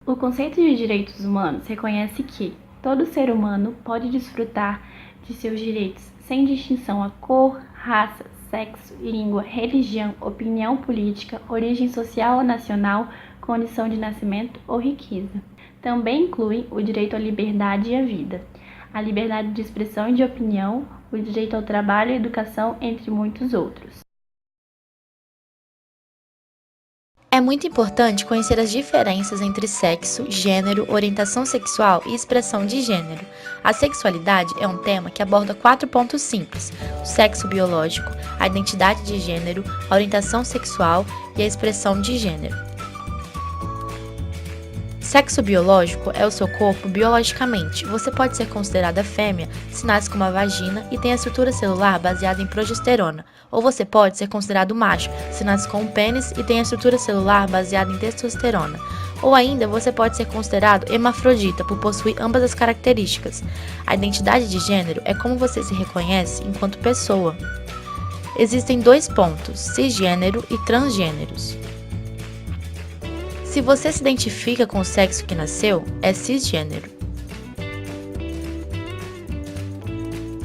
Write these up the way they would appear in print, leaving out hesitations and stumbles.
O conceito de direitos humanos reconhece que todo ser humano pode desfrutar de seus direitos sem distinção a cor, raça, sexo, língua, religião, opinião política, origem social ou nacional, condição de nascimento ou riqueza. Também inclui o direito à liberdade e à vida, a liberdade de expressão e de opinião, o direito ao trabalho e educação, entre muitos outros. É muito importante conhecer as diferenças entre sexo, gênero, orientação sexual e expressão de gênero. A sexualidade é um tema que aborda 4 pontos simples: o sexo biológico, a identidade de gênero, a orientação sexual e a expressão de gênero. Sexo biológico é o seu corpo biologicamente. Você pode ser considerada fêmea se nasce com uma vagina e tem a estrutura celular baseada em progesterona, ou você pode ser considerado macho se nasce com um pênis e tem a estrutura celular baseada em testosterona. Ou ainda você pode ser considerado hermafrodita por possuir ambas as características. A identidade de gênero é como você se reconhece enquanto pessoa. Existem 2 pontos: cisgênero e transgêneros. Se você se identifica com o sexo que nasceu, é cisgênero.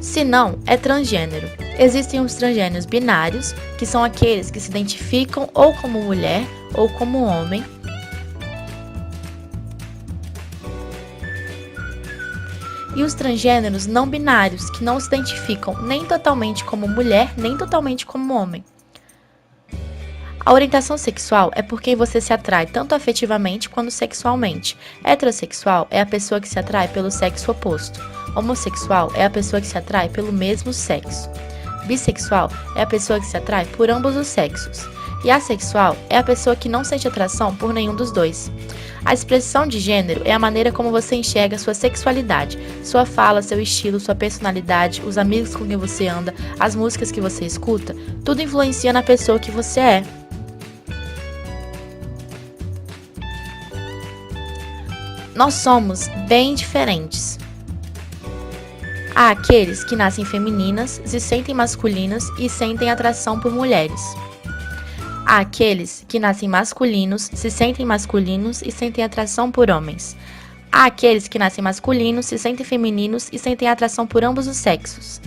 Se não, é transgênero. Existem os transgêneros binários, que são aqueles que se identificam ou como mulher ou como homem. E os transgêneros não binários, que não se identificam nem totalmente como mulher, nem totalmente como homem. A orientação sexual é por quem você se atrai tanto afetivamente quanto sexualmente. Heterossexual é a pessoa que se atrai pelo sexo oposto. Homossexual é a pessoa que se atrai pelo mesmo sexo. Bissexual é a pessoa que se atrai por ambos os sexos. E assexual é a pessoa que não sente atração por nenhum dos dois. A expressão de gênero é a maneira como você enxerga sua sexualidade, sua fala, seu estilo, sua personalidade, os amigos com quem você anda, as músicas que você escuta, tudo influencia na pessoa que você é. Nós somos bem diferentes. Há aqueles que nascem femininas, se sentem masculinas e sentem atração por mulheres. Há aqueles que nascem masculinos, se sentem masculinos e sentem atração por homens. Há aqueles que nascem masculinos, se sentem femininos e sentem atração por ambos os sexos.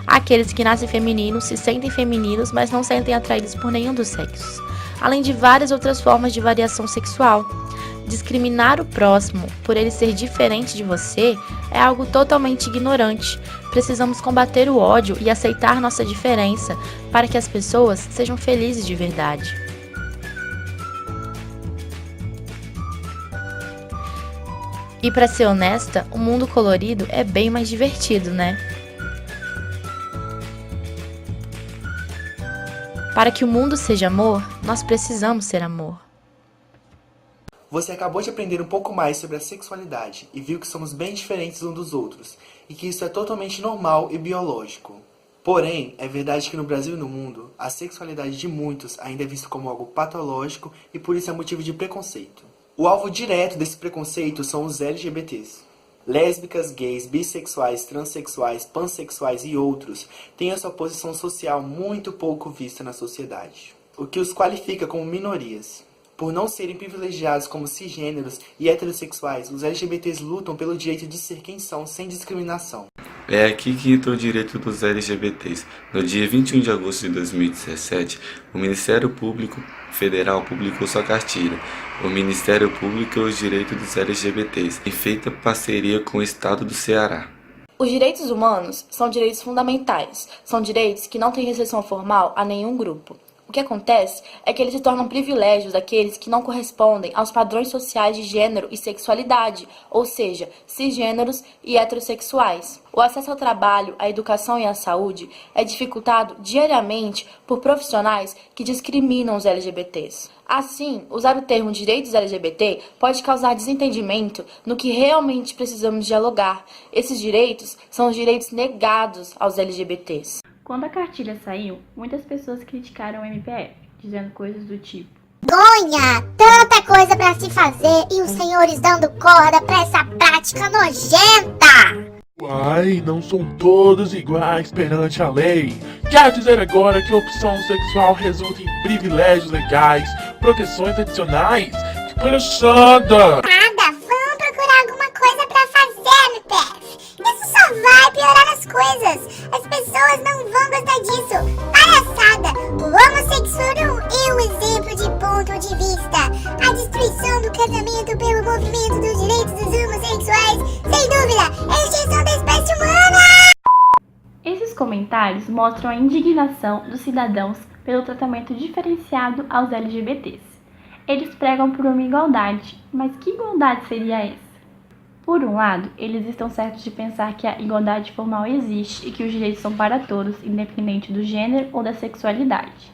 Há aqueles que nascem femininos, se sentem femininos, mas não sentem atraídos por nenhum dos sexos. Além de várias outras formas de variação sexual. Discriminar o próximo por ele ser diferente de você é algo totalmente ignorante. Precisamos combater o ódio e aceitar nossa diferença para que as pessoas sejam felizes de verdade. E para ser honesta, o mundo colorido é bem mais divertido, né? Para que o mundo seja amor, nós precisamos ser amor. Você acabou de aprender um pouco mais sobre a sexualidade e viu que somos bem diferentes uns dos outros e que isso é totalmente normal e biológico. Porém, é verdade que no Brasil e no mundo, a sexualidade de muitos ainda é vista como algo patológico e por isso é motivo de preconceito. O alvo direto desse preconceito são os LGBTs. Lésbicas, gays, bissexuais, transexuais, pansexuais e outros têm a sua posição social muito pouco vista na sociedade, o que os qualifica como minorias. Por não serem privilegiados como cisgêneros e heterossexuais, os LGBTs lutam pelo direito de ser quem são, sem discriminação. É aqui que entra o direito dos LGBTs. No dia 21 de agosto de 2017, o Ministério Público Federal publicou sua cartilha, o Ministério Público e os Direitos dos LGBTs, em feita parceria com o Estado do Ceará. Os direitos humanos são direitos fundamentais, são direitos que não têm restrição formal a nenhum grupo. O que acontece é que eles se tornam privilégios daqueles que não correspondem aos padrões sociais de gênero e sexualidade, ou seja, cisgêneros e heterossexuais. O acesso ao trabalho, à educação e à saúde é dificultado diariamente por profissionais que discriminam os LGBTs. Assim, usar o termo direitos LGBT pode causar desentendimento no que realmente precisamos dialogar. Esses direitos são os direitos negados aos LGBTs. Quando a cartilha saiu, muitas pessoas criticaram o MPF, dizendo coisas do tipo: vergonha! Tanta coisa pra se fazer e os senhores dando corda pra essa prática nojenta! Uai, não são todos iguais perante a lei. Quer dizer agora que a opção sexual resulta em privilégios legais, proteções adicionais? Que palhaçada! Nada, nada disso. Palhaçada. O homossexual é um exemplo de ponto de vista. A destruição do casamento pelo movimento dos direitos dos homossexuais, sem dúvida, é a extinção da espécie humana. Esses comentários mostram a indignação dos cidadãos pelo tratamento diferenciado aos LGBTs. Eles pregam por uma igualdade, mas que igualdade seria essa? Por um lado, eles estão certos de pensar que a igualdade formal existe e que os direitos são para todos, independente do gênero ou da sexualidade.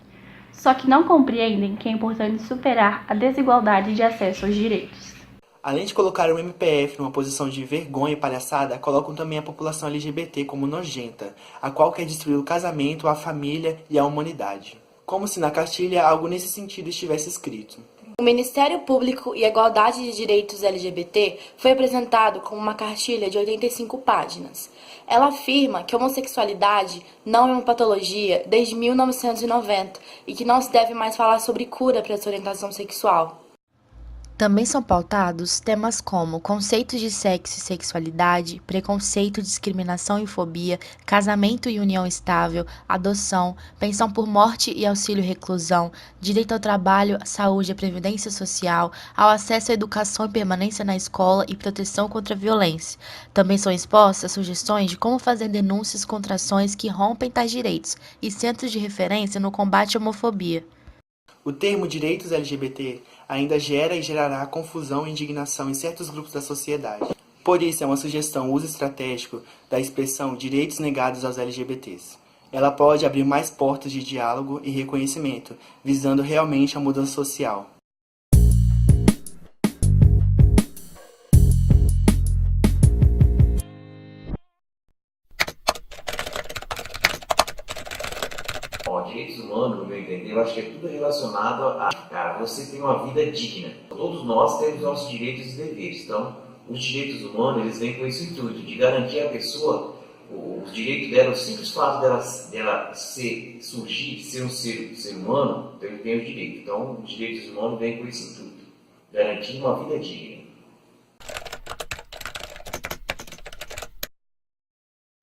Só que não compreendem que é importante superar a desigualdade de acesso aos direitos. Além de colocar o MPF numa posição de vergonha e palhaçada, colocam também a população LGBT como nojenta, a qual quer destruir o casamento, a família e a humanidade. Como se na cartilha algo nesse sentido estivesse escrito. O Ministério Público e a Igualdade de Direitos LGBT foi apresentado como uma cartilha de 85 páginas. Ela afirma que a homossexualidade não é uma patologia desde 1990 e que não se deve mais falar sobre cura para essa orientação sexual. Também são pautados temas como conceitos de sexo e sexualidade, preconceito, discriminação e fobia, casamento e união estável, adoção, pensão por morte e auxílio reclusão, direito ao trabalho, à saúde e à previdência social, ao acesso à educação e permanência na escola e proteção contra a violência. Também são expostas sugestões de como fazer denúncias contra ações que rompem tais direitos e centros de referência no combate à homofobia. O termo direitos LGBT ainda gera e gerará confusão e indignação em certos grupos da sociedade. Por isso, é uma sugestão o uso estratégico da expressão direitos negados aos LGBTs. Ela pode abrir mais portas de diálogo e reconhecimento, visando realmente a mudança social. Direitos humanos, no meu entender, eu acho que é tudo relacionado a você ter uma vida digna. Todos nós temos nossos direitos e deveres. Então, os direitos humanos, eles vêm com esse intuito de garantir à pessoa os direitos dela, o simples fato dela ser um ser humano, então ele tem os direitos. Então, os direitos humanos vêm com esse intuito, garantir uma vida digna.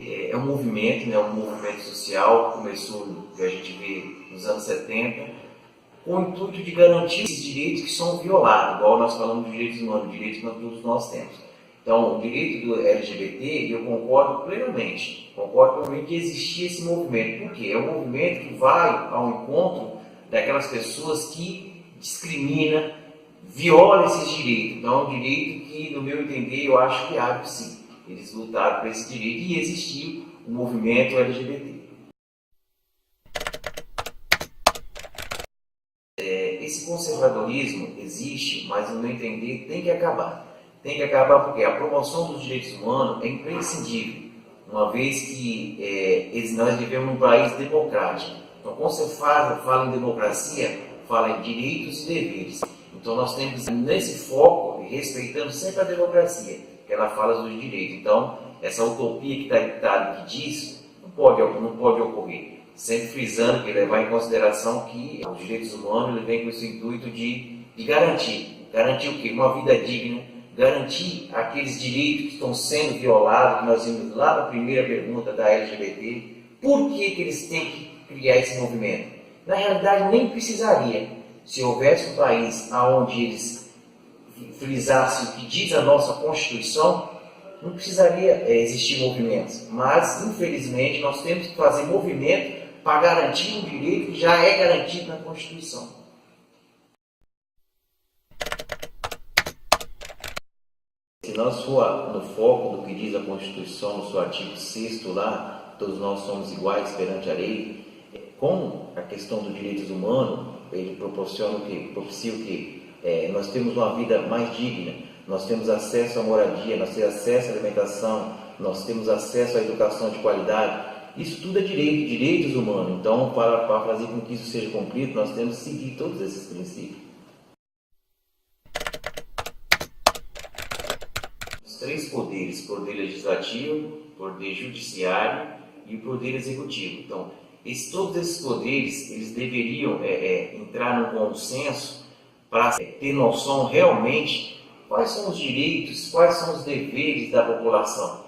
É um movimento, né, um movimento social que começou, que a gente vê nos anos 70, com o intuito de garantir esses direitos que são violados, igual nós falamos de direitos humanos, direitos que todos nós temos. Então, o direito do LGBT, eu concordo plenamente que existia esse movimento. Por quê? É um movimento que vai ao encontro daquelas pessoas que discriminam, violam esses direitos. Então, é um direito que, no meu entender, eu acho que abre sim. Eles lutaram por esse direito e existiu o movimento LGBT. Esse conservadorismo existe, mas, no meu entender, tem que acabar. Tem que acabar porque a promoção dos direitos humanos é imprescindível, uma vez que nós vivemos num país democrático. Então, quando você fala em democracia, fala em direitos e deveres. Então, nós temos nesse foco, respeitando sempre a democracia, que ela fala dos direitos. Então, essa utopia que está ditado que diz, não pode ocorrer. Sempre frisando que levar em consideração que os direitos humanos ele vem com esse intuito de garantir. Garantir o quê? Uma vida digna, garantir aqueles direitos que estão sendo violados, que nós vimos lá na primeira pergunta da LGBT. Por que eles têm que criar esse movimento? Na realidade, nem precisaria. Se houvesse um país onde eles frisassem o que diz a nossa Constituição, não precisaria existir movimentos. Mas, infelizmente, nós temos que fazer movimento para garantir um direito que já é garantido na Constituição. Se nós for no foco do que diz a Constituição, no seu artigo 6º lá, todos nós somos iguais perante a lei, com a questão dos direitos humanos, ele propicia o quê? Nós temos uma vida mais digna, nós temos acesso à moradia, nós temos acesso à alimentação, nós temos acesso à educação de qualidade. Isso tudo é direitos humanos. Então, para fazer com que isso seja cumprido, nós temos que seguir todos esses princípios. Os três poderes, poder legislativo, poder judiciário e o poder executivo. Então, todos esses poderes, eles deveriam entrar num consenso para ter noção realmente quais são os direitos, quais são os deveres da população.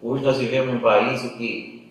Hoje nós vivemos em um país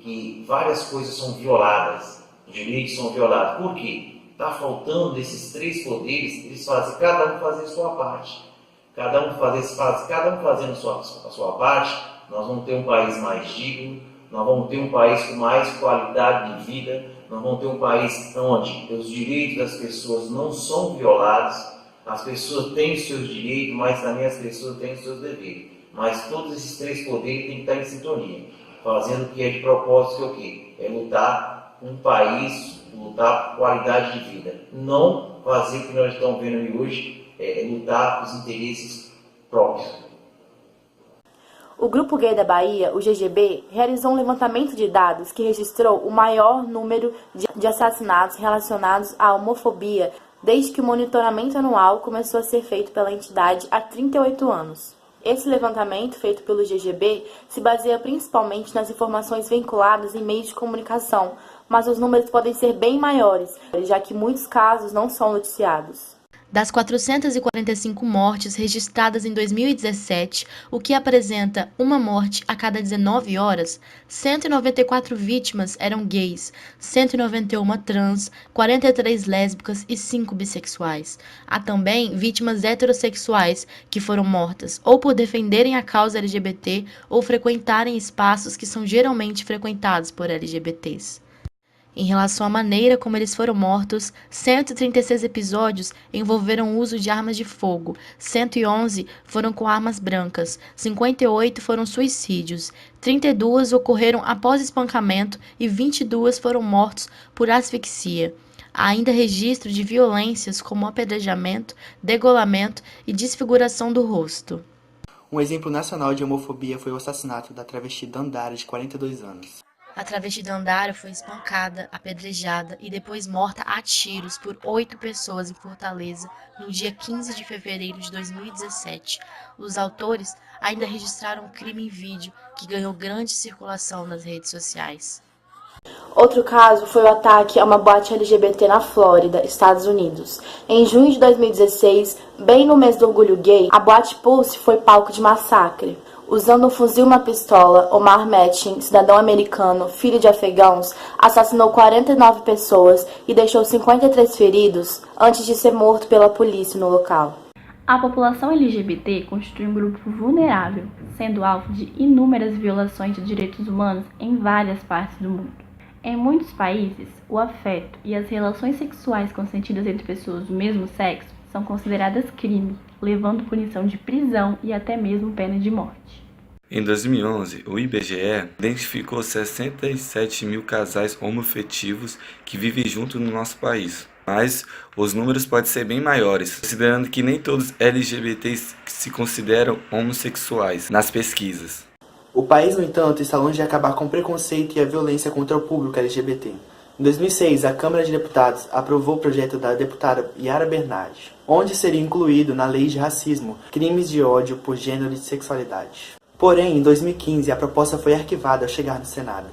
que várias coisas são violadas, direitos são violados. Por quê? Está faltando desses três poderes, eles fazem, cada um fazer a sua parte. Cada um fazendo a sua parte, nós vamos ter um país mais digno, nós vamos ter um país com mais qualidade de vida, nós vamos ter um país onde os direitos das pessoas não são violados, as pessoas têm os seus direitos, mas também as pessoas têm os seus deveres. Mas todos esses três poderes têm que estar em sintonia, fazendo o que é de propósito, que é o quê? É lutar com o país, lutar por qualidade de vida. Não fazer o que nós estamos vendo hoje, lutar por os interesses próprios. O Grupo Gay da Bahia, o GGB, realizou um levantamento de dados que registrou o maior número de assassinatos relacionados à homofobia desde que o monitoramento anual começou a ser feito pela entidade há 38 anos. Esse levantamento, feito pelo GGB, se baseia principalmente nas informações vinculadas em meios de comunicação, mas os números podem ser bem maiores, já que muitos casos não são noticiados. Das 445 mortes registradas em 2017, o que apresenta uma morte a cada 19 horas, 194 vítimas eram gays, 191 trans, 43 lésbicas e 5 bissexuais. Há também vítimas heterossexuais que foram mortas ou por defenderem a causa LGBT ou frequentarem espaços que são geralmente frequentados por LGBTs. Em relação à maneira como eles foram mortos, 136 episódios envolveram o uso de armas de fogo, 111 foram com armas brancas, 58 foram suicídios, 32 ocorreram após espancamento e 22 foram mortos por asfixia. Há ainda registro de violências como apedrejamento, degolamento e desfiguração do rosto. Um exemplo nacional de homofobia foi o assassinato da travesti Dandara, de 42 anos. A travesti Dandara foi espancada, apedrejada e depois morta a tiros por 8 pessoas em Fortaleza no dia 15 de fevereiro de 2017. Os autores ainda registraram um crime em vídeo que ganhou grande circulação nas redes sociais. Outro caso foi o ataque a uma boate LGBT na Flórida, Estados Unidos. Em junho de 2016, bem no mês do orgulho gay, a boate Pulse foi palco de massacre. Usando um fuzil e uma pistola, Omar Mateen, cidadão americano, filho de afegãos, assassinou 49 pessoas e deixou 53 feridos antes de ser morto pela polícia no local. A população LGBT constitui um grupo vulnerável, sendo alvo de inúmeras violações de direitos humanos em várias partes do mundo. Em muitos países, o afeto e as relações sexuais consentidas entre pessoas do mesmo sexo são consideradas crime, levando punição de prisão e até mesmo pena de morte. Em 2011, o IBGE identificou 67 mil casais homoafetivos que vivem juntos no nosso país. Mas os números podem ser bem maiores, considerando que nem todos LGBTs se consideram homossexuais nas pesquisas. O país, no entanto, está longe de acabar com o preconceito e a violência contra o público LGBT. Em 2006, a Câmara de Deputados aprovou o projeto da deputada Yara Bernardi, onde seria incluído na lei de racismo crimes de ódio por gênero e sexualidade. Porém, em 2015, a proposta foi arquivada ao chegar no Senado.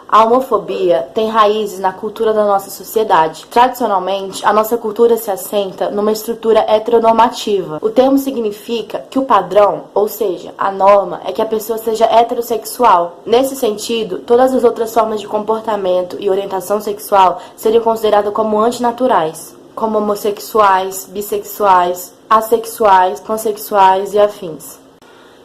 A homofobia tem raízes na cultura da nossa sociedade. Tradicionalmente, a nossa cultura se assenta numa estrutura heteronormativa. O termo significa que o padrão, ou seja, a norma, é que a pessoa seja heterossexual. Nesse sentido, todas as outras formas de comportamento e orientação sexual seriam consideradas como antinaturais, como homossexuais, bissexuais, assexuais, pansexuais e afins.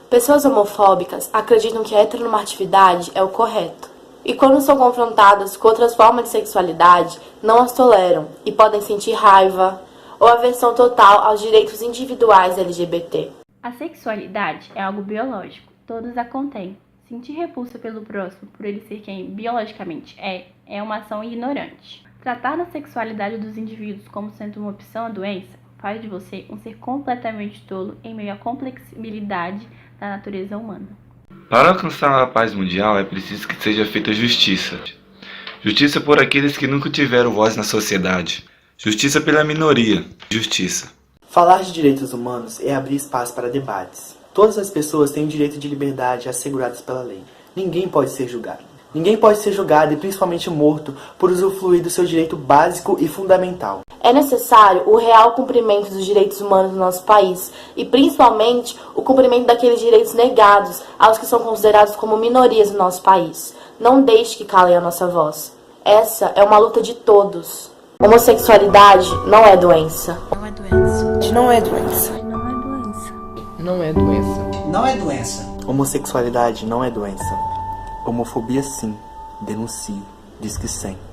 Pessoas homofóbicas acreditam que a heteronormatividade é o correto. E quando são confrontadas com outras formas de sexualidade, não as toleram e podem sentir raiva ou aversão total aos direitos individuais LGBT. A sexualidade é algo biológico, todos a contêm. Sentir repulsa pelo próximo por ele ser quem biologicamente é uma ação ignorante. Tratar da sexualidade dos indivíduos como sendo uma opção à doença faz de você um ser completamente tolo em meio à complexibilidade da natureza humana. Para alcançar a paz mundial é preciso que seja feita justiça. Justiça por aqueles que nunca tiveram voz na sociedade. Justiça pela minoria. Justiça. Falar de direitos humanos é abrir espaço para debates. Todas as pessoas têm o direito de liberdade assegurados pela lei. Ninguém pode ser julgado. Ninguém pode ser julgado e principalmente morto por usufruir do seu direito básico e fundamental. É necessário o real cumprimento dos direitos humanos no nosso país e, principalmente, o cumprimento daqueles direitos negados aos que são considerados como minorias no nosso país. Não deixe que calem a nossa voz. Essa é uma luta de todos. Homossexualidade não é doença. Não é doença. Não é doença. Não é doença. Não é doença. Não é doença. Homossexualidade não é doença. Homofobia sim. Denuncie. Diz que 100.